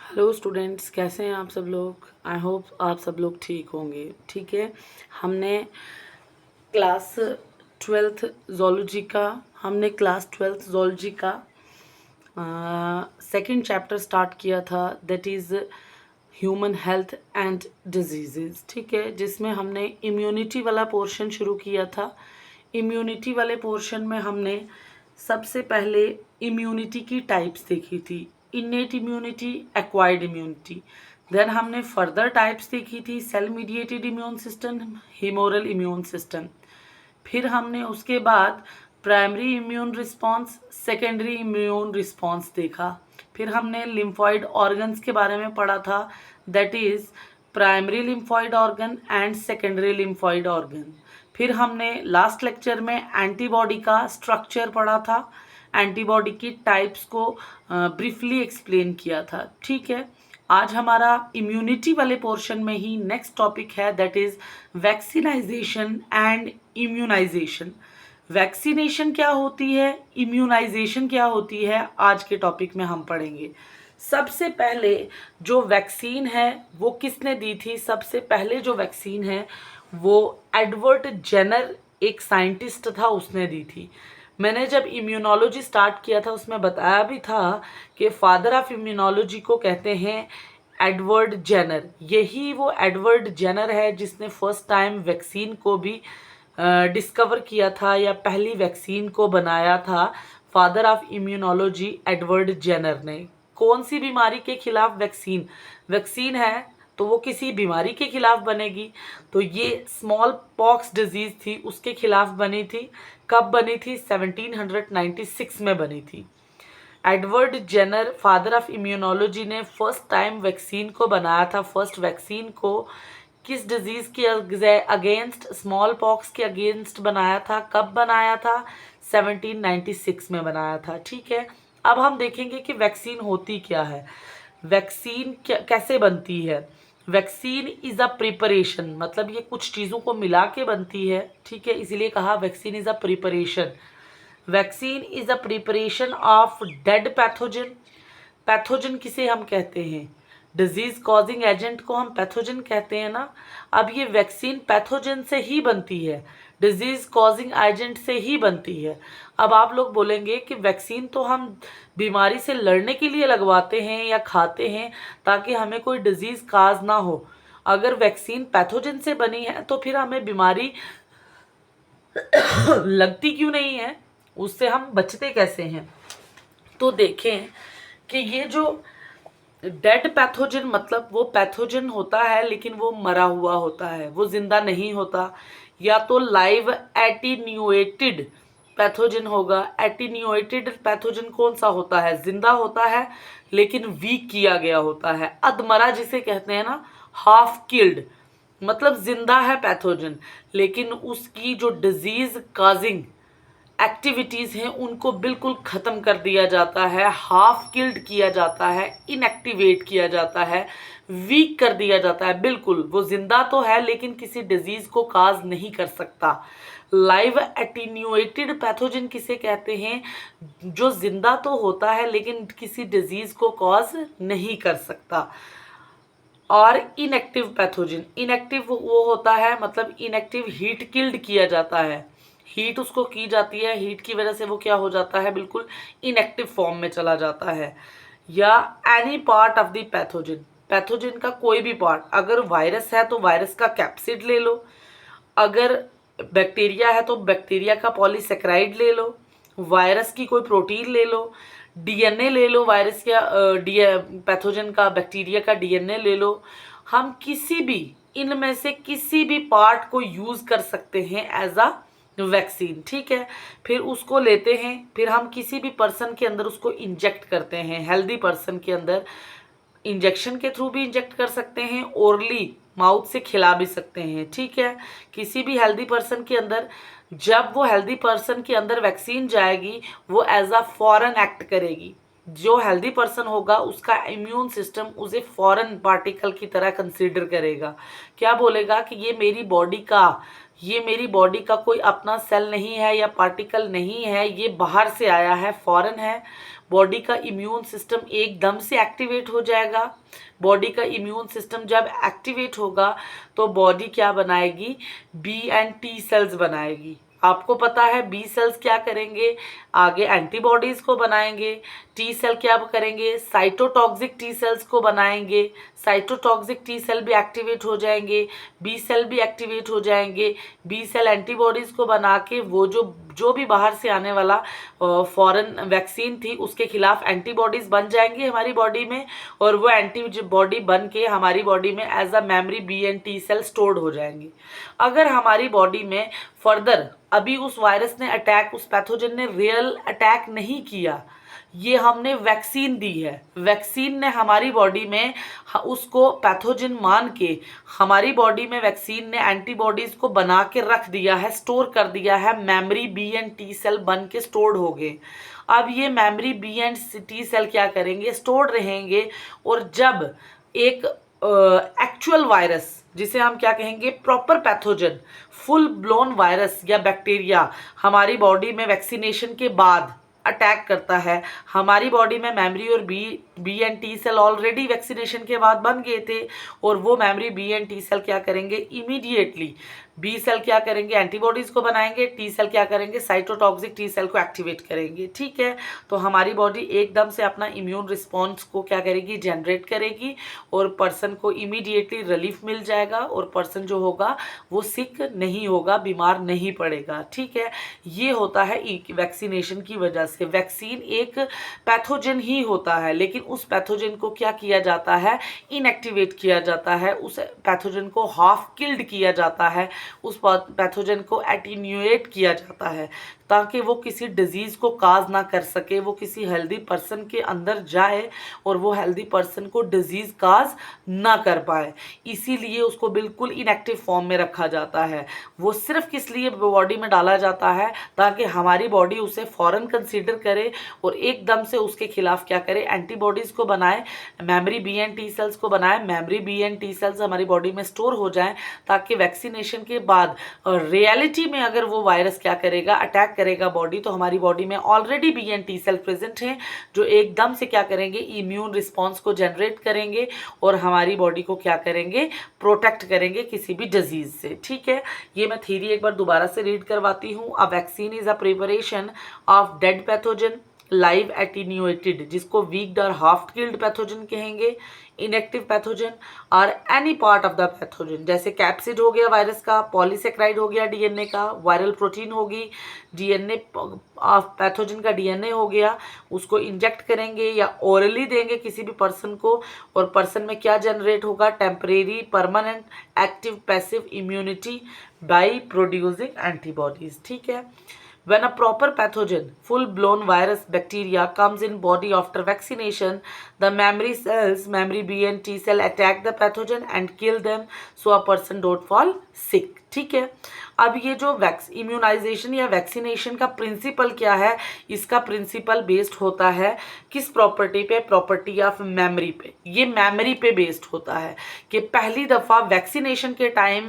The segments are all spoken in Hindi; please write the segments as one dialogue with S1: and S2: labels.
S1: हेलो स्टूडेंट्स, कैसे हैं आप सब लोग। आई होप आप सब लोग ठीक होंगे। ठीक है, हमने क्लास ट्वेल्थ जोलॉजी का सेकंड चैप्टर स्टार्ट किया था, that is human health and disease. ठीक है, जिसमें हमने इम्यूनिटी वाला पोर्शन शुरू किया था। इम्यूनिटी वाले पोर्शन में हमने सबसे पहले इम्यूनिटी की टाइप्स देखी थी, innate immunity, acquired immunity. Then हमने फर्दर टाइप्स देखी थी, cell mediated immune system, humoral immune system. फिर हमने उसके बाद primary immune response, secondary immune response देखा। फिर हमने लिम्फॉइड ऑर्गन्स के बारे में पढ़ा था, that is primary lymphoid organ and secondary lymphoid organ. फिर हमने लास्ट लेक्चर में एंटीबॉडी का स्ट्रक्चर पढ़ा था, एंटीबॉडी की टाइप्स को ब्रीफली एक्सप्लेन किया था। ठीक है, आज हमारा इम्यूनिटी वाले पोर्शन में ही नेक्स्ट टॉपिक है, that is vaccinization and immunization. Vaccination क्या होती है, इम्यूनाइजेशन क्या होती है, आज के टॉपिक में हम पढ़ेंगे। सबसे पहले जो वैक्सीन है वो किसने दी थी? सबसे पहले जो वैक्सीन है वो एडवर्ड जेनर, एक साइंटिस्ट था, उसने दी थी। मैंने जब इम्यूनोलॉजी स्टार्ट किया था उसमें बताया भी था कि फादर ऑफ इम्यूनोलॉजी को कहते हैं एडवर्ड जेनर। यही वो एडवर्ड जेनर है जिसने फर्स्ट टाइम वैक्सीन को भी डिस्कवर किया था या पहली वैक्सीन को बनाया था। Father of immunology Edward Jenner ने। कौन सी बीमारी के खिलाफ वैक्सीन है तो वो किसी बीमारी के खिलाफ बनेगी, तो ये स्मॉल पॉक्स डिजीज थी, उसके खिलाफ बनी थी। कब बनी थी? 1796 में बनी थी। Edward Jenner, father of immunology, ने फर्स्ट टाइम वैक्सीन को बनाया था। फर्स्ट वैक्सीन को किस डिजीज के अगेंस्ट? स्मॉल पॉक्स के अगेंस्ट बनाया था। कब बनाया था? 1796 में बनाया था। ठीक है, अब हम देखेंगे कि वैक्सीन होती क्या है, वैक्सीन कैसे बनती है। वैक्सीन इज़ अ प्रिपरेशन, मतलब ये कुछ चीज़ों को मिला के बनती है। ठीक है, इसीलिए कहा vaccine is a preparation. Vaccine is a preparation of dead pathogen. Pathogen किसे हम कहते हैं? डिजीज कॉजिंग एजेंट को हम पैथोजन कहते हैं ना। अब ये वैक्सीन पैथोजन से ही बनती है, डिजीज कॉजिंग एजेंट से ही बनती है। अब आप लोग बोलेंगे कि वैक्सीन तो हम बीमारी से लड़ने के लिए लगवाते हैं या खाते हैं ताकि हमें कोई डिजीज काज ना हो। अगर वैक्सीन पैथोजन से बनी है तो फिर हमें बीमारी लगती क्यों नहीं है, उससे हम बचते कैसे हैं? तो देखें कि ये जो डेड पैथोजन, मतलब वो पैथोजन होता है लेकिन वो मरा हुआ होता है, वो जिंदा नहीं होता। या तो लाइव एटीन्यूएटेड पैथोजन होगा। एटीन्यूएटेड पैथोजन कौन सा होता है? जिंदा होता है लेकिन वीक किया गया होता है, अधमरा जिसे कहते हैं ना, हाफ किल्ड। मतलब जिंदा है पैथोजन लेकिन उसकी जो डिजीज काजिंग एक्टिविटीज़ हैं उनको बिल्कुल ख़त्म कर दिया जाता है, हाफ किल्ड किया जाता है, इनएक्टिवेट किया जाता है, वीक कर दिया जाता है। बिल्कुल वो जिंदा तो है लेकिन किसी डिजीज़ को काज नहीं कर सकता। लाइव एटीन्यूएटेड पैथोजन किसे कहते हैं? जो जिंदा तो होता है लेकिन किसी डिजीज़ को कॉज नहीं कर सकता। और इनएक्टिव पैथोजन, इनएक्टिव वो होता है, मतलब इनएक्टिव हीट किल्ड किया जाता है, हीट उसको की जाती है, हीट की वजह से वो क्या हो जाता है? बिल्कुल इनएक्टिव फॉर्म में चला जाता है। या any part of the pathogen, pathogen का कोई भी पार्ट, अगर वायरस है तो वायरस का कैप्सिड ले लो, अगर बैक्टीरिया है तो बैक्टीरिया का पॉलीसेकेराइड ले लो, वायरस की कोई प्रोटीन ले लो, डीएनए ले लो वायरस का, पैथोजन का, बैक्टीरिया का डीएनए ले लो। हम किसी भी इनमें से किसी भी पार्ट को यूज़ कर सकते हैं एज अ वैक्सीन। ठीक है, फिर उसको लेते हैं, फिर हम किसी भी पर्सन के अंदर उसको इंजेक्ट करते हैं। हेल्दी पर्सन के अंदर इंजेक्शन के थ्रू भी इंजेक्ट कर सकते हैं, ओरली माउथ से खिला भी सकते हैं। ठीक है, किसी भी हेल्दी पर्सन के अंदर, जब वो हेल्दी पर्सन के अंदर वैक्सीन जाएगी वो एज अ फॉरेन एक्ट करेगी। जो हेल्दी पर्सन होगा उसका इम्यून सिस्टम उसे फॉरेन पार्टिकल की तरह कंसीडर करेगा। क्या बोलेगा कि ये मेरी बॉडी का कोई अपना सेल नहीं है या पार्टिकल नहीं है, ये बाहर से आया है, फॉरेन है, बॉडी का इम्यून सिस्टम एकदम से एक्टिवेट हो जाएगा। बॉडी का इम्यून सिस्टम जब एक्टिवेट होगा तो बॉडी क्या बनाएगी, बी एंड टी सेल्स बनाएगी। आपको पता है बी सेल्स क्या करेंगे, आगे एंटीबॉडीज को बनाएंगे। टी सेल क्या करेंगे, साइटोटॉक्सिक टी सेल्स को बनाएंगे। साइटोटॉक्सिक टी सेल भी एक्टिवेट हो जाएंगे, बी सेल भी एक्टिवेट हो जाएंगे। बी सेल एंटीबॉडीज को बना के वो जो भी बाहर से आने वाला फॉरेन वैक्सीन थी उसके खिलाफ एंटीबॉडीज बन जाएंगी हमारी बॉडी में, और वो एंटीबॉडी बन के हमारी बॉडी में as a memory B and T cell stored हो जाएंगी। अगर हमारी बॉडी में फर्दर अभी उस वायरस ने अटैक, उस पैथोजन ने रियल अटैक नहीं किया, ये हमने वैक्सीन दी है, वैक्सीन ने हमारी बॉडी में उसको पैथोजन मान के हमारी बॉडी में वैक्सीन ने एंटीबॉडीज को बना के रख दिया है, स्टोर कर दिया है, memory B and T cell बन के स्टोर्ड हो गए। अब ये memory B and T cell क्या करेंगे, स्टोर्ड रहेंगे, और जब एक एक्चुअल वायरस, जिसे हम क्या कहेंगे, proper pathogen, full blown virus या बैक्टीरिया हमारी बॉडी में वैक्सीनेशन के बाद अटैक करता है, हमारी बॉडी में मेमोरी और B and T cell already vaccination के बाद बन गए थे, और वो memory B and T cell क्या करेंगे, इमीडिएटली बी सेल क्या करेंगे, एंटीबॉडीज को बनाएंगे, टी सेल क्या करेंगे, साइटोटॉक्सिक टी सेल को एक्टिवेट करेंगे। ठीक है, तो हमारी बॉडी एकदम से अपना इम्यून रिस्पॉन्स को क्या करेगी, जनरेट करेगी, और पर्सन को इमीडिएटली रिलीफ मिल जाएगा, और पर्सन जो होगा वो सिक नहीं होगा, बीमार नहीं पड़ेगा। ठीक है, ये होता है वैक्सीनेशन की वजह से। वैक्सीन एक पैथोजन ही होता है, लेकिन उस पैथोजन को क्या किया जाता है, इनएक्टिवेट किया जाता है, उस पैथोजन को हाफ किल्ड किया जाता है, उस पैथोजन को एटीन्यूएट किया जाता है, ताकि वो किसी डिजीज़ को काज ना कर सके, वो किसी हेल्दी पर्सन के अंदर जाए और वो हेल्दी पर्सन को डिजीज़ काज ना कर पाए। इसीलिए उसको बिल्कुल इनएक्टिव फॉर्म में रखा जाता है। वो सिर्फ किस लिए बॉडी में डाला जाता है, ताकि हमारी बॉडी उसे फ़ौरन कंसीडर करे और एकदम से उसके खिलाफ क्या करे, एंटीबॉडीज़ को बनाए, memory B and T cells को बनाए, memory B and T cells हमारी बॉडी में स्टोर हो जाएं, ताकि वैक्सीनेशन के बाद रियलिटी में अगर वो वायरस क्या करेगा, अटैक करेगा बॉडी, तो हमारी बॉडी में already B and T cell present हैं, जो एकदम से क्या करेंगे, इम्यून रिस्पॉन्स को जनरेट करेंगे और हमारी बॉडी को क्या करेंगे, प्रोटेक्ट करेंगे किसी भी डिजीज से। ठीक है, ये मैं थ्योरी एक बार दोबारा से रीड करवाती हूँ। A vaccine is a preparation of dead pathogen live attenuated, जिसको वीक्ड और हाफ किल्ड पैथोजन कहेंगे, इनएक्टिव पैथोजन और any part of the pathogen, जैसे कैप्सिड हो गया वायरस का, पॉलीसेक्राइड हो गया डीएनए का, वायरल प्रोटीन होगी, डीएनए पैथोजन का डीएनए हो गया, उसको इंजेक्ट करेंगे या ओरली देंगे किसी भी पर्सन को, और पर्सन में क्या जनरेट होगा, temporary, permanent, active, passive immunity by producing antibodies. ठीक है, when a proper pathogen, full blown virus, bacteria comes in body after vaccination, the memory cells, memory B and T cell attack the pathogen and kill them, so a person don't fall sick. ठीक है, अब ये जो इम्यूनाइजेशन या वैक्सीनेशन का प्रिंसिपल क्या है, इसका प्रिंसिपल बेस्ड होता है किस प्रॉपर्टी पे, प्रॉपर्टी ऑफ मेमोरी पे। ये मेमोरी पे बेस्ड होता है कि पहली दफ़ा वैक्सीनेशन के टाइम,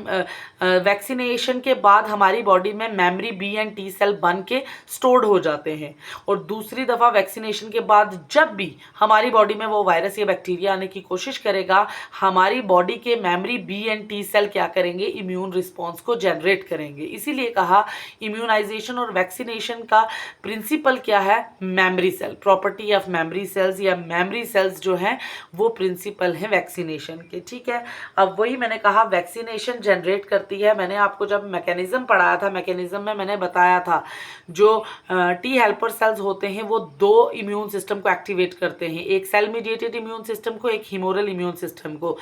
S1: वैक्सीनेशन के बाद हमारी बॉडी में memory B and T cell बन के स्टोर्ड हो जाते हैं, और दूसरी दफ़ा वैक्सीनेशन के बाद जब भी हमारी बॉडी में वो वायरस या बैक्टीरिया आने की कोशिश करेगा, हमारी बॉडी के memory B and T cell क्या करेंगे, इम्यून रिस्पॉन्स को जनरेट करेंगे। इसीलिए कहा इम्यूनाइजेशन और वैक्सीनेशन का प्रिंसिपल क्या है, memory cell, property of memory cells या मेमोरी सेल्स जो हैं वो प्रिंसिपल है वैक्सीनेशन के। ठीक है, अब वही मैंने कहा वैक्सीनेशन जनरेट करती है। मैंने आपको जब मैकेनिज्म पढ़ाया था, मैकेनिज्म में मैंने बताया था जो टी हेल्पर सेल्स होते हैं वो दो इम्यून सिस्टम को एक्टिवेट करते हैं, एक सेल मीडिएटेड इम्यून सिस्टम को, एक ह्यूमोरल इम्यून सिस्टम को।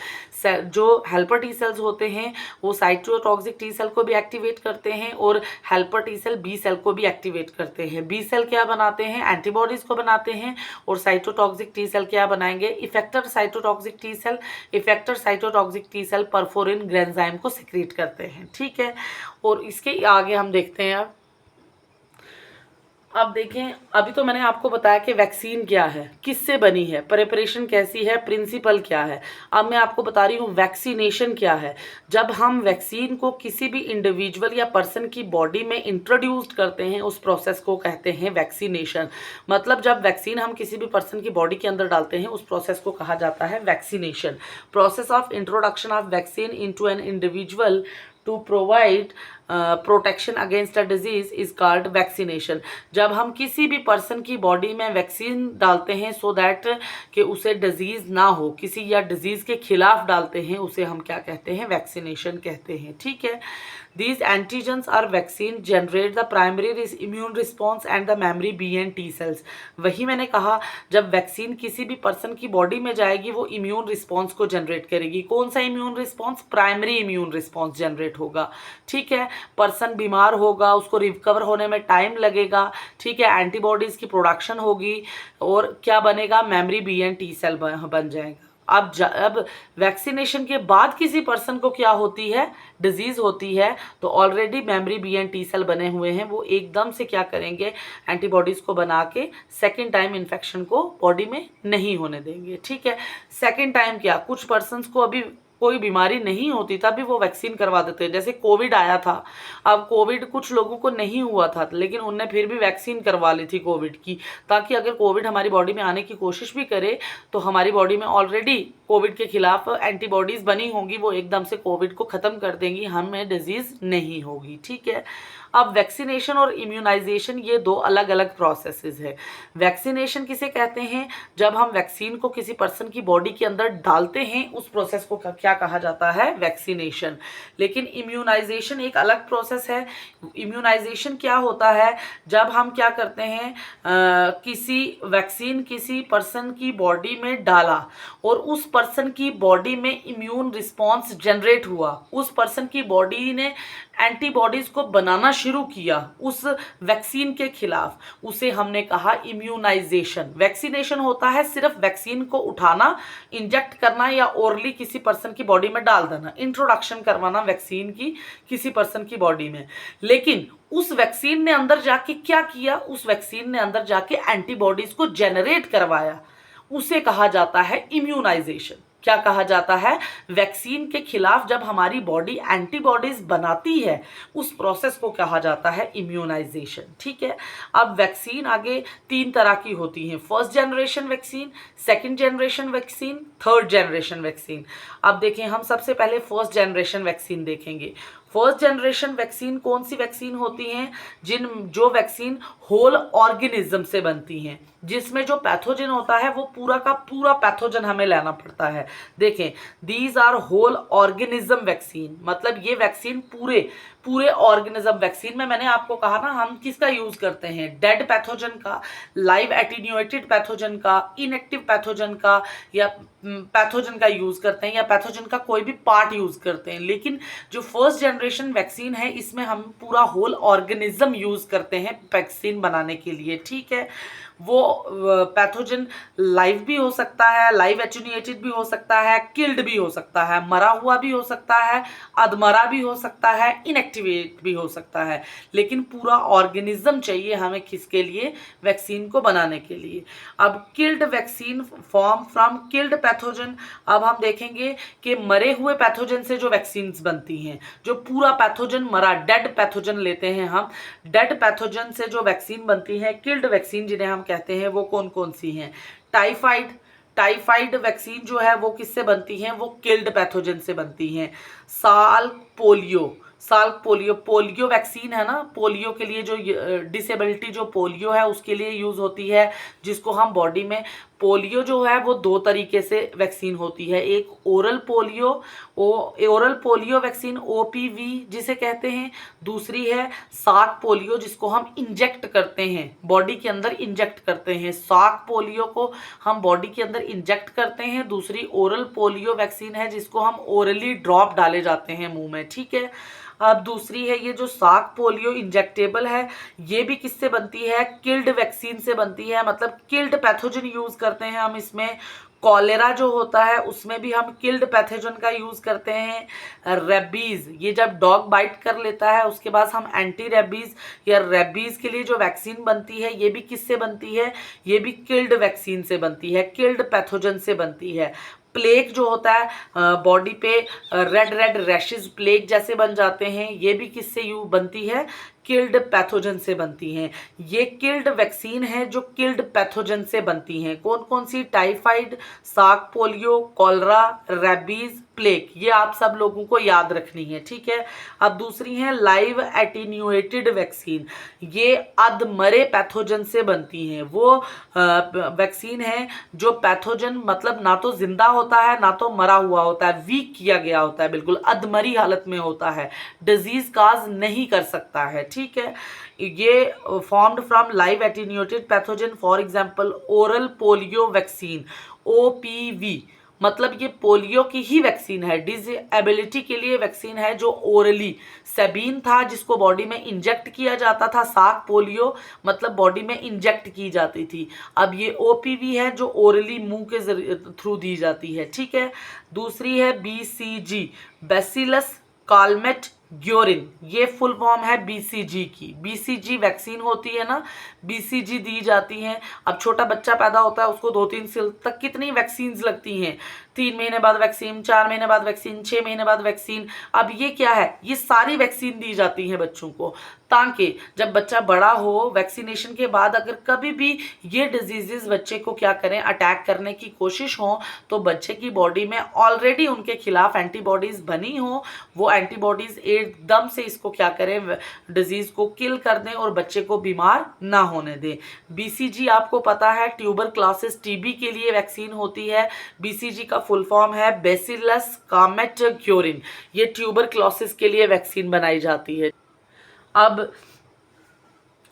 S1: जो हेल्पर टी सेल्स होते हैं वो साइटोटॉक्सिक टी सेल को भी एक्टिवेट करते हैं और helper T cell B cell को भी एक्टिवेट करते हैं। बी सेल क्या बनाते हैं, एंटीबॉडीज को बनाते हैं, और साइटोटॉक्सिक टी सेल क्या बनाएंगे, effector cytotoxic T cell. Effector cytotoxic T cell perforin granzyme को सिक्रीट करते हैं। ठीक है, और इसके आगे हम देखते हैं अब देखें, अभी तो मैंने आपको बताया कि वैक्सीन क्या है, किससे बनी है, प्रिपरेशन कैसी है, प्रिंसिपल क्या है। अब मैं आपको बता रही हूँ वैक्सीनेशन क्या है। जब हम वैक्सीन को किसी भी इंडिविजुअल या पर्सन की बॉडी में इंट्रोड्यूस करते हैं, उस प्रोसेस को कहते हैं वैक्सीनेशन। मतलब जब वैक्सीन हम किसी भी पर्सन की बॉडी के अंदर डालते हैं, उस प्रोसेस को कहा जाता है vaccination. Process of introduction of vaccine into an individual to provide protection against a disease is called vaccination. जब हम किसी भी पर्सन की बॉडी में वैक्सीन डालते हैं सो दैट कि उसे डिजीज ना हो, किसी या डिजीज के खिलाफ डालते हैं, उसे हम क्या कहते हैं, वैक्सीनेशन कहते हैं। ठीक है। These antigens or vaccine generate the primary immune response and the memory B and T cells। वही मैंने कहा, जब वैक्सीन किसी भी पर्सन की बॉडी में जाएगी वो इम्यून रिस्पॉन्स को जनरेट करेगी। कौन सा immune response? Primary immune response generate होगा। ठीक है। पर्सन बीमार होगा, उसको रिकवर होने में टाइम लगेगा। ठीक है। एंटीबॉडीज की प्रोडक्शन होगी और क्या बनेगा? Memory B and T cell बन जाएगा। अब वैक्सीनेशन के बाद किसी पर्सन को क्या होती है, डिजीज होती है, तो already memory B and T cell बने हुए हैं, वो एकदम से क्या करेंगे, एंटीबॉडीज को बना के सेकेंड टाइम इन्फेक्शन को बॉडी में नहीं होने देंगे। ठीक है। सेकेंड टाइम क्या, कुछ पर्सन्स को अभी कोई बीमारी नहीं होती तब भी वो वैक्सीन करवा देते हैं। जैसे कोविड आया था, अब कोविड कुछ लोगों को नहीं हुआ था लेकिन उनने फिर भी वैक्सीन करवा ली थी कोविड की, ताकि अगर कोविड हमारी बॉडी में आने की कोशिश भी करे तो हमारी बॉडी में ऑलरेडी कोविड के खिलाफ एंटीबॉडीज बनी होंगी, वो एकदम से कोविड को ख़त्म कर देंगी, हमें डिजीज़ नहीं होगी। ठीक है। अब वैक्सीनेशन और इम्यूनाइजेशन ये दो अलग अलग प्रोसेसेस है। वैक्सीनेशन किसे कहते हैं? जब हम वैक्सीन को किसी पर्सन की बॉडी के अंदर डालते हैं, उस प्रोसेस को क्या कहा जाता है? वैक्सीनेशन। लेकिन इम्यूनाइजेशन एक अलग प्रोसेस है। इम्यूनाइजेशन क्या होता है? जब हम क्या करते हैं, किसी वैक्सीन किसी पर्सन की बॉडी में डाला और उस पर्सन की बॉडी में इम्यून रिस्पॉन्स जनरेट हुआ, उस पर्सन की बॉडी ने एंटीबॉडीज को बनाना शुरू किया उस वैक्सीन के खिलाफ, उसे हमने कहा इम्यूनाइजेशन। वैक्सीनेशन होता है सिर्फ वैक्सीन को उठाना, इंजेक्ट करना या ओरली किसी पर्सन की बॉडी में डाल देना, इंट्रोडक्शन करवाना वैक्सीन की किसी पर्सन की बॉडी में। लेकिन उस वैक्सीन ने अंदर जाके क्या किया? उस वैक्सीन ने अंदर जाके एंटीबॉडीज को जनरेट करवाया, उसे कहा जाता है इम्यूनाइजेशन। क्या कहा जाता है? वैक्सीन के खिलाफ जब हमारी बॉडी एंटीबॉडीज बनाती है, उस प्रोसेस को कहा जाता है इम्यूनाइजेशन। ठीक है। अब वैक्सीन आगे तीन तरह की होती हैं, first generation vaccine, second generation vaccine, third generation vaccine. अब देखें, हम सबसे पहले फर्स्ट जनरेशन वैक्सीन देखेंगे। फर्स्ट जनरेशन वैक्सीन कौन सी वैक्सीन होती हैं? जो वैक्सीन होल ऑर्गेनिज्म से बनती हैं, जिसमें जो पैथोजन होता है वो पूरा का पूरा पैथोजन हमें लेना पड़ता है। देखें, these are whole organism vaccine, मतलब ये वैक्सीन पूरे ऑर्गेनिज्म। वैक्सीन में मैंने आपको कहा ना, हम किसका यूज करते हैं? डेड पैथोजन का, लाइव एटीन्यूएटेड पैथोजन का, इनएक्टिव पैथोजन का, या पैथोजन का यूज करते हैं, या पैथोजन का कोई भी पार्ट यूज करते हैं। लेकिन जो फर्स्ट जनरेशन वैक्सीन है, इसमें हम पूरा होल ऑर्गेनिज्म यूज करते हैं वैक्सीन बनाने के लिए। ठीक है। वो पैथोजन लाइव भी हो सकता है, लाइव एटेन्यूएटेड भी हो सकता है, किल्ड भी हो सकता है, मरा हुआ भी हो सकता है, अधमरा भी हो सकता है, इनएक्टिवेट भी हो सकता है, लेकिन पूरा ऑर्गेनिज्म चाहिए हमें किसके लिए? वैक्सीन को बनाने के लिए। अब killed vaccine form from killed pathogen. अब हम देखेंगे कि मरे हुए पैथोजन से जो वैक्सीन बनती हैं, जो पूरा पैथोजन मरा, डेड पैथोजन लेते हैं हम, डेड पैथोजन से जो वैक्सीन बनती है, किल्ड वैक्सीन जिन्हें हम कहते हैं, वो कौन कौन सी हैं? टाइफाइड वैक्सीन जो है वो किससे बनती है? वो किल्ड पैथोजन से बनती हैं। पोलियो वैक्सीन है ना, पोलियो के लिए जो डिसेबिलिटी जो पोलियो है उसके लिए यूज होती है, जिसको हम बॉडी में, पोलियो जो है वो दो तरीके से वैक्सीन होती है। एक ओरल पोलियो वैक्सीन OPV जिसे कहते हैं, दूसरी है साक पोलियो जिसको हम इंजेक्ट करते हैं, बॉडी के अंदर इंजेक्ट करते हैं। साक पोलियो को हम बॉडी के अंदर इंजेक्ट करते हैं। दूसरी ओरल पोलियो वैक्सीन है जिसको हम ओरली ड्रॉप डाले जाते हैं मुंह में। ठीक है। अब दूसरी है ये जो साक पोलियो इंजेक्टेबल है, ये भी किससे बनती है? किल्ड वैक्सीन से बनती है, मतलब किल्ड पैथोजन यूज करते हैं हम इसमें। कॉलेरा जो होता है उसमें भी हम किल्ड पैथोजन का यूज़ करते हैं। रेबीज़, ये जब डॉग बाइट कर लेता है उसके बाद हम एंटी रेबीज़ या रेबीज़ के लिए जो वैक्सीन बनती है ये भी किससे बनती है, ये भी किल्ड वैक्सीन से बनती है, किल्ड पैथोजन से बनती है। प्लेग जो होता है बॉडी पे रेड रेड रैशेस प्लेग जैसे बन जाते हैं, ये भी किससे यू बनती है, किल्ड पैथोजन से बनती हैं। ये किल्ड वैक्सीन है जो किल्ड पैथोजन से बनती हैं। कौन कौन सी, टाइफाइड, साग पोलियो, कॉलरा, रेबीज, प्लेग, ये आप सब लोगों को याद रखनी है, ठीक है। अब दूसरी है लाइव एटीन्यूएटेड वैक्सीन, ये अधमरे पैथोजन से बनती हैं। वो वैक्सीन है जो पैथोजन मतलब ना तो जिंदा होता है ना तो मरा हुआ होता है, वीक किया गया होता है, बिल्कुल अधमरी हालत में होता है, डिजीज काज नहीं कर सकता है, ठीक है। ये formed from live attenuated pathogen, for example oral polio vaccine, OPV, मतलब ये पोलियो की ही वैक्सीन है, डिसेबिलिटी के लिए वैक्सीन है जो ओरली। सेबीन था जिसको बॉडी में इंजेक्ट किया जाता था, साक पोलियो मतलब बॉडी में इंजेक्ट की जाती थी। अब ये ओपीवी है जो ओरली मुंह के थ्रू दी जाती है, ठीक है। दूसरी है बीसीजी, बैसिलस कालमेट ग्योरिन, ये फुल फॉर्म है बीसीजी की। बीसीजी वैक्सीन होती है ना, बीसीजी दी जाती हैं। अब छोटा बच्चा पैदा होता है उसको 2-3 साल तक कितनी वैक्सीन्स लगती हैं, 3 महीने बाद वैक्सीन, 4 महीने बाद वैक्सीन, 6 महीने बाद वैक्सीन। अब ये क्या है, ये सारी वैक्सीन दी जाती हैं बच्चों को, ताकि जब बच्चा बड़ा हो वैक्सीनेशन के बाद अगर कभी भी ये डिजीजेस बच्चे को क्या करें, अटैक करने की कोशिश हो, तो बच्चे की बॉडी में ऑलरेडी उनके खिलाफ एंटीबॉडीज बनी हो, वो एंटीबॉडीज एकदम से इसको क्या करें, डिजीज को किल कर दें और बच्चे को बीमार ना होने दें। बीसीजी आपको पता है ट्यूबर क्लासिस टीबी के लिए वैक्सीन होती है। बीसीजी का फुल फॉर्म है बैसिलस कामेट क्योरिन, ये ट्यूबर क्लासिस के लिए वैक्सीन बनाई जाती है। अब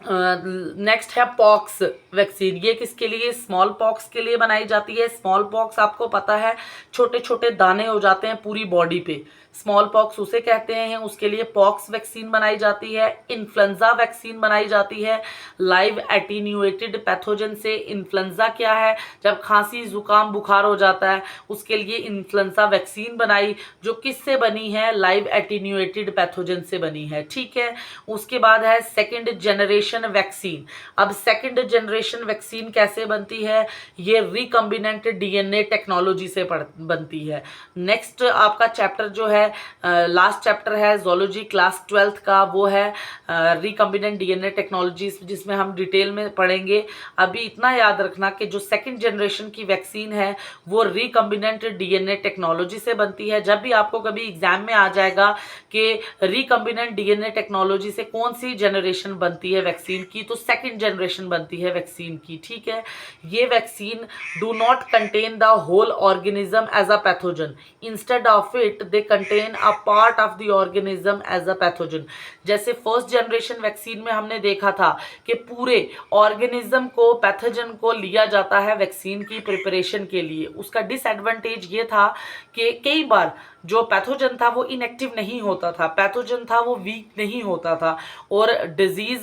S1: नेक्स्ट है पॉक्स वैक्सीन, ये किसके लिए, स्मॉल पॉक्स के लिए बनाई जाती है। स्मॉल पॉक्स आपको पता है छोटे छोटे दाने हो जाते हैं पूरी बॉडी पे, स्मॉल पॉक्स उसे कहते हैं, उसके लिए पॉक्स वैक्सीन बनाई जाती है। इन्फ्लुएंजा वैक्सीन बनाई जाती है लाइव एटीन्यूएटेड पैथोजन से। इन्फ्लुएंजा क्या है, जब खांसी जुकाम बुखार हो जाता है उसके लिए इन्फ्लुएंजा वैक्सीन बनाई, जो किससे बनी है, लाइव एटीन्यूएटेड पैथोजन से बनी है, ठीक है। उसके बाद है सेकेंड जनरेशन वैक्सीन। अब सेकेंड जनरेशन वैक्सीन कैसे बनती है, ये रिकम्बिनेंट डीएनए टेक्नोलॉजी से बनती है। नेक्स्ट आपका चैप्टर जो है लास्ट चैप्टर है जोलॉजी क्लास 12th का, वो है रिकम्बिनेंट डीएनए टेक्नोलॉजी, जिसमें हम डिटेल में पढ़ेंगे। अभी इतना याद रखना कि जो सेकंड जनरेशन की वैक्सीन है वो रिकम्बिनेंट डीएनए टेक्नोलॉजी से बनती है। जब भी आपको कभी एग्जाम में आ जाएगा कि रिकम्बिनेंट डीएनए टेक्नोलॉजी से कौन सी जनरेशन बनती है वैक्सीन की, तो सेकंड जनरेशन बनती है वैक्सीन की, ठीक है। ये vaccine do not contain the whole organism as a pathogen, instead of it they contain a part of the organism as a pathogen। जैसे फर्स्ट जनरेशन वैक्सीन में हमने देखा था कि पूरे ऑर्गेनिज्म को, पैथोजन को लिया जाता है वैक्सीन की प्रिपरेशन के लिए। उसका डिसएडवांटेज ये था कि कई बार जो पैथोजन था वो इनएक्टिव नहीं होता था, पैथोजन था वो वीक नहीं होता था, और डिजीज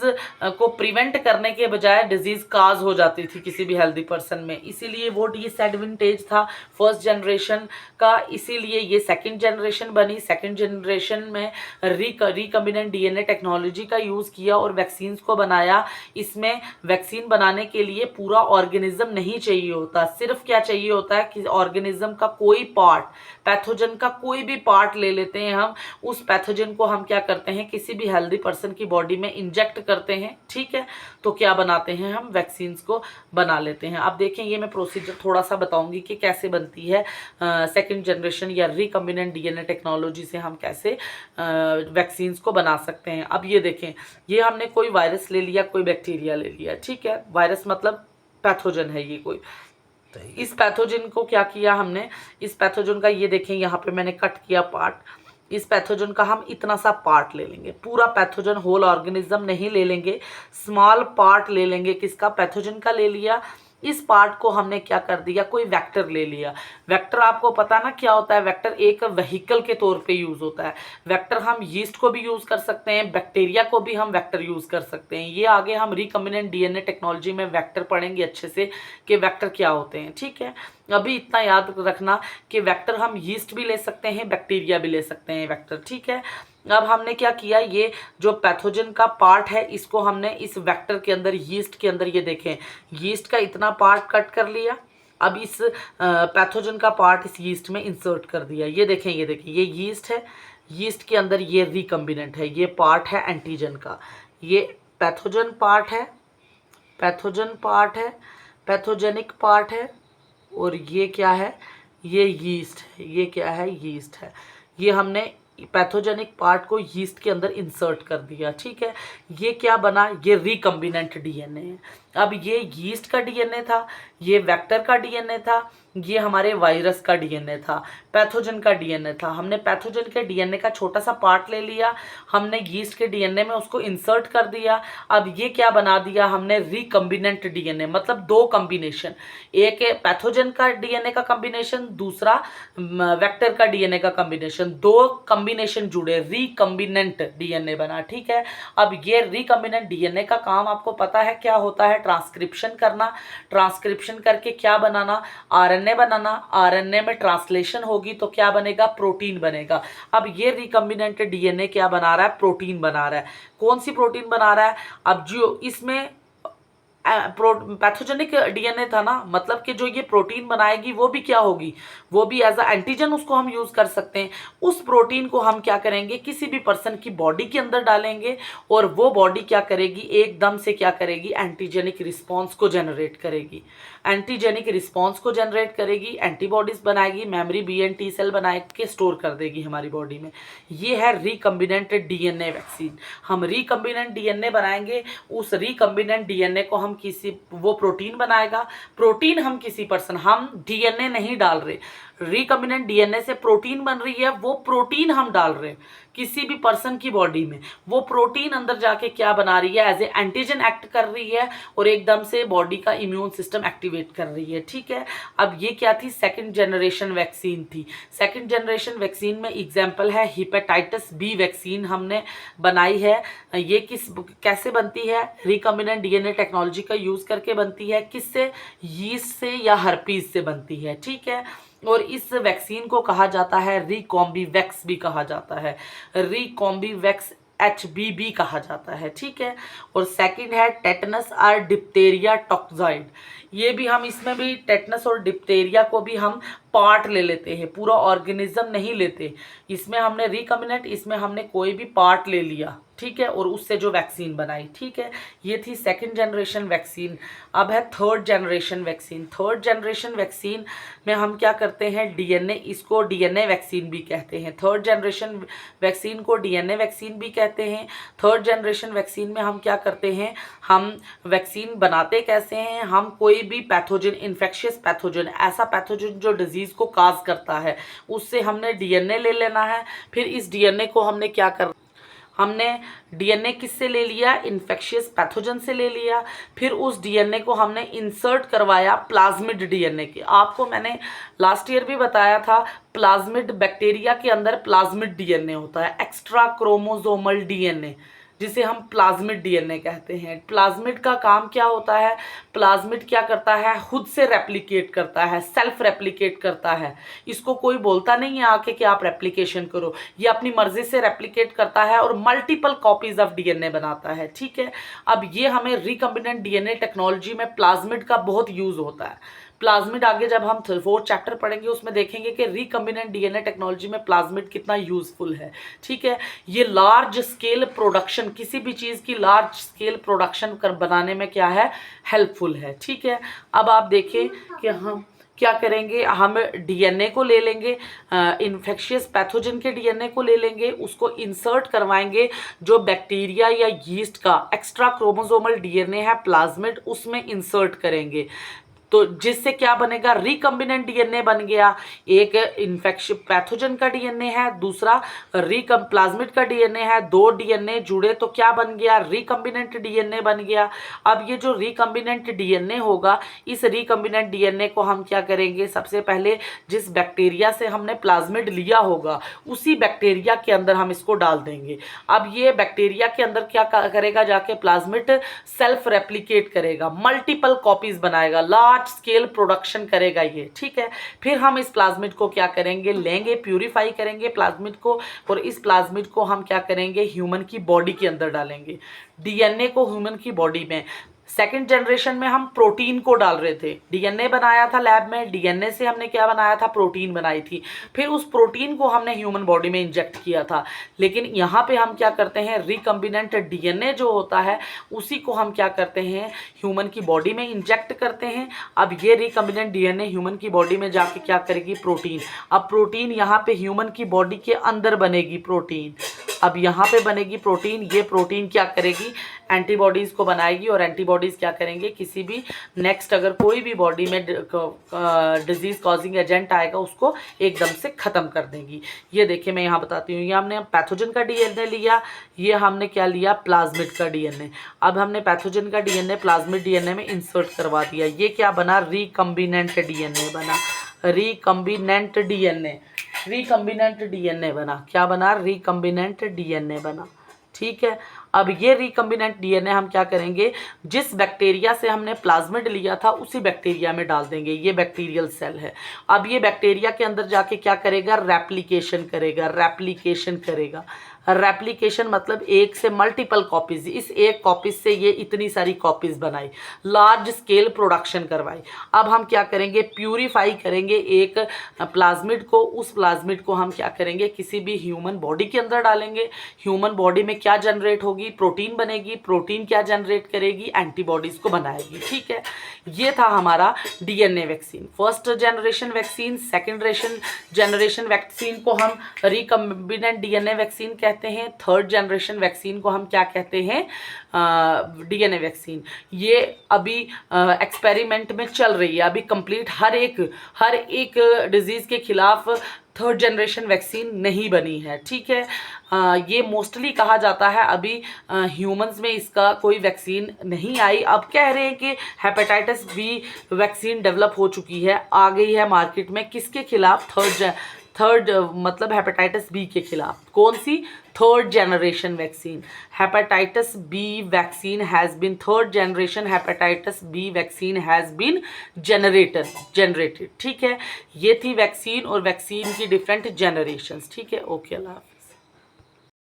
S1: को प्रिवेंट करने के बजाय डिजीज काज हो जाती थी किसी भी हेल्दी पर्सन में, इसीलिए वो डिसएडवांटेज था फर्स्ट जनरेशन का। इसीलिए ये सेकंड जनरेशन बनी। सेकंड जनरेशन में रिकम्बिनेंट डीएनए टेक्नोलॉजी का यूज़ किया और वैक्सीन्स को बनाया। इसमें वैक्सीन बनाने के लिए पूरा ऑर्गेनिज्म नहीं चाहिए होता, सिर्फ क्या चाहिए होता है कि ऑर्गेनिज्म का कोई पार्ट, पैथोजन का कोई भी पार्ट ले लेते हैं हम, उस पैथोजन को हम क्या करते हैं किसी भी हेल्दी पर्सन की बॉडी में इंजेक्ट करते हैं, ठीक है। तो क्या बनाते हैं हम, वैक्सीन्स को बना लेते हैं। अब देखें ये मैं प्रोसीजर थोड़ा सा बताऊंगी कि कैसे बनती है सेकंड जनरेशन या रिकम्बिनेंट डीएनए टेक्नोलॉजी से हम कैसे वैक्सीन्स को बना सकते हैं। अब ये देखें, ये हमने कोई वायरस ले लिया, कोई बैक्टीरिया ले लिया, ठीक है। वायरस मतलब पैथोजन है ये कोई। इस पैथोजन को क्या किया हमने, इस पैथोजन का ये देखें यहाँ पे मैंने कट किया पार्ट, इस पैथोजन का हम इतना सा पार्ट ले लेंगे, पूरा पैथोजन होल ऑर्गेनिज्म नहीं ले लेंगे, स्मॉल पार्ट ले लेंगे। किसका, पैथोजन का ले लिया। इस पार्ट को हमने क्या कर दिया, कोई वेक्टर ले लिया। वेक्टर आपको पता ना क्या होता है, वेक्टर एक व्हीकल के तौर पे यूज़ होता है। वेक्टर हम यीस्ट को भी यूज़ कर सकते हैं, बैक्टीरिया को भी हम वेक्टर यूज़ कर सकते हैं। ये आगे हम रिकम्बिनेंट डीएनए टेक्नोलॉजी में वेक्टर पढ़ेंगे अच्छे से कि वेक्टर क्या होते हैं, ठीक है। अभी इतना याद रखना कि वेक्टर हम यीस्ट भी ले सकते हैं, बैक्टीरिया भी ले सकते हैं वेक्टर, ठीक है। अब हमने क्या किया, ये जो पैथोजन का पार्ट है इसको हमने इस वेक्टर के अंदर, यीस्ट के अंदर, ये देखें यीस्ट का इतना पार्ट कट कर लिया। अब इस पैथोजन का पार्ट इस यीस्ट में इंसर्ट कर दिया। ये देखें, ये देखें, ये यीस्ट है, यीस्ट के अंदर ये रिकम्बिनेंट है, ये पार्ट है एंटीजन का, ये पैथोजन पार्ट है, पैथोजन पार्ट है, पैथोजेनिक पार्ट है, और ये क्या है, ये यीस्ट है। ये क्या है, यीस्ट है। ये हमने पैथोजेनिक पार्ट को यीस्ट के अंदर इंसर्ट कर दिया, ठीक है। ये क्या बना, ये रिकम्बिनेंट डीएनए है। अब ये यीस्ट का डीएनए था, ये वेक्टर का डीएनए था, ये हमारे वायरस का डीएनए था, पैथोजन का डीएनए था। हमने पैथोजन के डीएनए का छोटा सा पार्ट ले लिया, हमने यीस्ट के डीएनए में उसको इंसर्ट कर दिया। अब ये क्या बना दिया हमने, रिकम्बिनेंट डीएनए, मतलब दो कॉम्बिनेशन, एक पैथोजन का डीएनए का कॉम्बिनेशन, दूसरा वेक्टर का डीएनए का कॉम्बिनेशन, दो कॉम्बिनेशन जुड़े, रिकम्बिनेंट डीएनए बना, ठीक है। अब ये रिकम्बिनेंट डीएनए का काम आपको पता है क्या होता है, ट्रांसक्रिप्शन करना, ट्रांसक्रिप्शन करके क्या बनाना, आरएनए बनाना। आरएनए में ट्रांसलेशन होगी तो क्या बनेगा, प्रोटीन बनेगा। अब ये रिकम्बिनेंट डीएनए क्या बना रहा है, प्रोटीन बना रहा है। कौन सी प्रोटीन बना रहा है, अब जो इसमें पैथोजेनिक डीएनए था ना, मतलब कि जो ये प्रोटीन बनाएगी वो भी क्या होगी, वो भी एज अ एंटीजन उसको हम यूज़ कर सकते हैं। उस प्रोटीन को हम क्या करेंगे, किसी भी पर्सन की बॉडी के अंदर डालेंगे और वो बॉडी क्या करेगी, एकदम से क्या करेगी, एंटीजेनिक रिस्पॉन्स को जनरेट करेगी, एंटीजेनिक रिस्पॉन्स को जनरेट करेगी, एंटीबॉडीज बनाएगी, memory B and T cell बना के स्टोर कर देगी हमारी बॉडी में। ये है रिकम्बिनेंट डीएनए वैक्सीन। हम रिकम्बिनेंट डीएनए बनाएंगे, उस रिकम्बिनेंट डीएनए को हम किसी, वो प्रोटीन बनाएगा, प्रोटीन हम किसी पर्सन, हम डीएनए नहीं डाल रहे, रिकम्बिनेंट डीएनए से प्रोटीन बन रही है, वो प्रोटीन हम डाल रहे हैं किसी भी पर्सन की बॉडी में। वो प्रोटीन अंदर जाके क्या बना रही है, एज ए एंटीजन एक्ट कर रही है और एकदम से बॉडी का इम्यून सिस्टम एक्टिवेट कर रही है, ठीक है। अब ये क्या थी, सेकंड जनरेशन वैक्सीन थी। सेकंड जनरेशन वैक्सीन में एग्जांपल है हेपेटाइटिस बी वैक्सीन हमने बनाई है। ये कैसे बनती है, रिकम्बिनेंट डीएनए टेक्नोलॉजी का यूज़ करके बनती है। किससे, यीस्ट से या हर्पीज से बनती है, ठीक है। और इस वैक्सीन को कहा जाता है रिकॉम्बीवैक्स भी कहा जाता है, रिकॉम्बीवैक्स HBV कहा जाता है, ठीक है। और सेकंड है टेटनस और डिप्थेरिया टॉक्साइड। ये भी हम, इसमें भी टेटनस और डिप्थेरिया को भी हम पार्ट ले लेते हैं, पूरा ऑर्गेनिज्म नहीं लेते। इसमें हमने रिकम्बिनेंट, इसमें हमने कोई भी पार्ट ले लिया, ठीक है, और उससे जो वैक्सीन बनाई, ठीक है। ये थी सेकंड जनरेशन वैक्सीन। अब है third generation vaccine. Third generation vaccine में हम क्या करते हैं, डीएनए, इसको डीएनए वैक्सीन भी कहते हैं। थर्ड जनरेशन वैक्सीन को डीएनए वैक्सीन भी कहते हैं। थर्ड जनरेशन वैक्सीन में हम क्या करते हैं, हम वैक्सीन बनाते कैसे हैं, हम कोई भी पैथोजन, इन्फेक्शियस पैथोजन, ऐसा पैथोजन जो डिजीज को काज करता है, उससे हमने डीएनए ले लेना है। फिर इस डीएनए को हमने क्या कर, हमने डीएनए किससे ले लिया, इन्फेक्शियस पैथोजन से ले लिया। फिर उस डीएनए को हमने इंसर्ट करवाया प्लाज्मिड डीएनए के। आपको मैंने लास्ट ईयर भी बताया था, प्लाज्मिड, बैक्टीरिया के अंदर प्लाज्मिड डीएनए होता है, एक्स्ट्रा क्रोमोसोमल डीएनए, जिसे हम प्लाज्मिड डीएनए कहते हैं। प्लाज्मिड का काम क्या होता है, प्लाज्मिड क्या करता है, खुद से रेप्लिकेट करता है, सेल्फ रेप्लिकेट करता है। इसको कोई बोलता नहीं है आके कि आप रेप्लिकेशन करो, ये अपनी मर्जी से रेप्लिकेट करता है और मल्टीपल कॉपीज ऑफ डीएनए बनाता है, ठीक है। अब ये हमें रिकम्बिनेंट डीएनए टेक्नोलॉजी में प्लाज्मिड का बहुत यूज होता है। प्लाज्मिड आगे जब हम फोर्थ चैप्टर पढ़ेंगे उसमें देखेंगे कि रिकम्बिनेंट डीएनए टेक्नोलॉजी में प्लाज्मिड कितना यूजफुल है, ठीक है। ये लार्ज स्केल प्रोडक्शन, किसी भी चीज़ की लार्ज स्केल प्रोडक्शन कर बनाने में क्या है, हेल्पफुल है, ठीक है। अब आप देखें कि हम क्या करेंगे, हम डीएनए को ले लेंगे, इन्फेक्शियस पैथोजन के डीएनए को ले लेंगे, उसको इंसर्ट करवाएंगे, जो बैक्टीरिया या यीस्ट का एक्स्ट्रा क्रोमोसोमल डीएनए है प्लाज्मिड, उसमें इंसर्ट करेंगे। तो जिससे क्या बनेगा, रिकम्बिनेंट डीएनए बन गया। एक इन्फेक्शन पैथोजन का डीएनए है, दूसरा प्लाज्मिड का डीएनए है, दो डीएनए जुड़े तो क्या बन गया, रिकम्बिनेंट डीएनए बन गया। अब ये जो रिकम्बिनेंट डीएनए होगा, इस रिकम्बिनेंट डीएनए को हम क्या करेंगे, सबसे पहले जिस बैक्टीरिया से हमने प्लाज्मिड लिया होगा उसी बैक्टीरिया के अंदर हम इसको डाल देंगे। अब ये बैक्टीरिया के अंदर क्या करेगा, जाके प्लाज्मिड सेल्फ रेप्लिकेट करेगा, मल्टीपल कॉपीज बनाएगा, लार्ज स्केल प्रोडक्शन करेगा ये, ठीक है। फिर हम इस प्लाज्मिड को क्या करेंगे, लेंगे, प्यूरिफाई करेंगे प्लाज्मिड को, और इस प्लाज्मिड को हम क्या करेंगे, ह्यूमन की बॉडी के अंदर डालेंगे। डीएनए को ह्यूमन की बॉडी में, सेकेंड जनरेशन में हम प्रोटीन को डाल रहे थे, डीएनए बनाया था लैब में, डीएनए से हमने क्या बनाया था, प्रोटीन बनाई थी, फिर उस प्रोटीन को हमने ह्यूमन बॉडी में इंजेक्ट किया था। लेकिन यहाँ पे हम क्या करते हैं, रिकम्बिनेंट डीएनए जो होता है उसी को हम क्या करते हैं, ह्यूमन की बॉडी में इंजेक्ट करते हैं। अब ये रिकम्बिनेंट डीएनए ह्यूमन की बॉडी में जाके क्या करेगी, प्रोटीन। अब प्रोटीन यहाँ पे ह्यूमन की बॉडी के अंदर बनेगी प्रोटीन, अब यहाँ पे बनेगी प्रोटीन। ये प्रोटीन क्या करेगी, एंटीबॉडीज को बनाएगी, और एंटीबॉडीज क्या करेंगे, किसी भी नेक्स्ट अगर कोई भी बॉडी में डिजीज कॉजिंग एजेंट आएगा उसको एकदम से ख़त्म कर देंगी। ये देखिए मैं यहाँ बताती हूँ, ये हमने पैथोजन का डीएनए लिया, ये हमने क्या लिया, प्लाज्मिड का डीएनए। अब हमने पैथोजन का डीएनए प्लाज्मिड डीएनए में इंसर्ट करवा दिया, ये क्या बना, रिकम्बिनेंट डीएनए बना, रिकम्बिनेंट डीएनए, रिकम्बिनेंट डीएनए बना, क्या बना, रिकम्बिनेंट डीएनए बना, ठीक है। अब ये रिकम्बिनेंट डीएनए हम क्या करेंगे, जिस बैक्टीरिया से हमने प्लाज्मिड लिया था उसी बैक्टीरिया में डाल देंगे। ये बैक्टीरियल सेल है। अब ये बैक्टीरिया के अंदर जाके क्या करेगा, रेप्लिकेशन करेगा, रेप्लिकेशन करेगा। रेप्लिकेशन मतलब एक से मल्टीपल कॉपीज, इस एक कॉपीज से ये इतनी सारी कॉपीज बनाई, लार्ज स्केल प्रोडक्शन करवाई। अब हम क्या करेंगे, प्यूरिफाई करेंगे एक प्लाज्मिड को, उस प्लाज्मिड को हम क्या करेंगे, किसी भी ह्यूमन बॉडी के अंदर डालेंगे। ह्यूमन बॉडी में क्या जनरेट होगी, प्रोटीन बनेगी, प्रोटीन क्या जनरेट करेगी, एंटीबॉडीज को बनाएगी, ठीक है। ये था हमारा DNA vaccine, first generation vaccine. Second generation vaccine को हम रिकम्बिनेंट डीएनए वैक्सीन कहते हैं, थर्ड जनरेशन वैक्सीन को हम क्या कहते हैं, डीएनए वैक्सीन। ये अभी एक्सपेरिमेंट में चल रही है, अभी कंप्लीट हर एक डिजीज़ के खिलाफ थर्ड जनरेशन वैक्सीन नहीं बनी है, ठीक है। ये मोस्टली कहा जाता है अभी ह्यूमंस में इसका कोई वैक्सीन नहीं आई। अब कह रहे हैं कि हेपेटाइटिस बी वैक्सीन डेवलप हो चुकी है, आ गई है मार्केट में, किसके खिलाफ, थर्ड मतलब हेपेटाइटिस बी के खिलाफ। कौन सी, third generation vaccine, hepatitis B vaccine has been, third generation hepatitis B vaccine has been generated, ठीक है। ये थी वैक्सीन और वैक्सीन की डिफरेंट जनरेशंस, ठीक है। ओके, अल्लाह हाफ़िज़।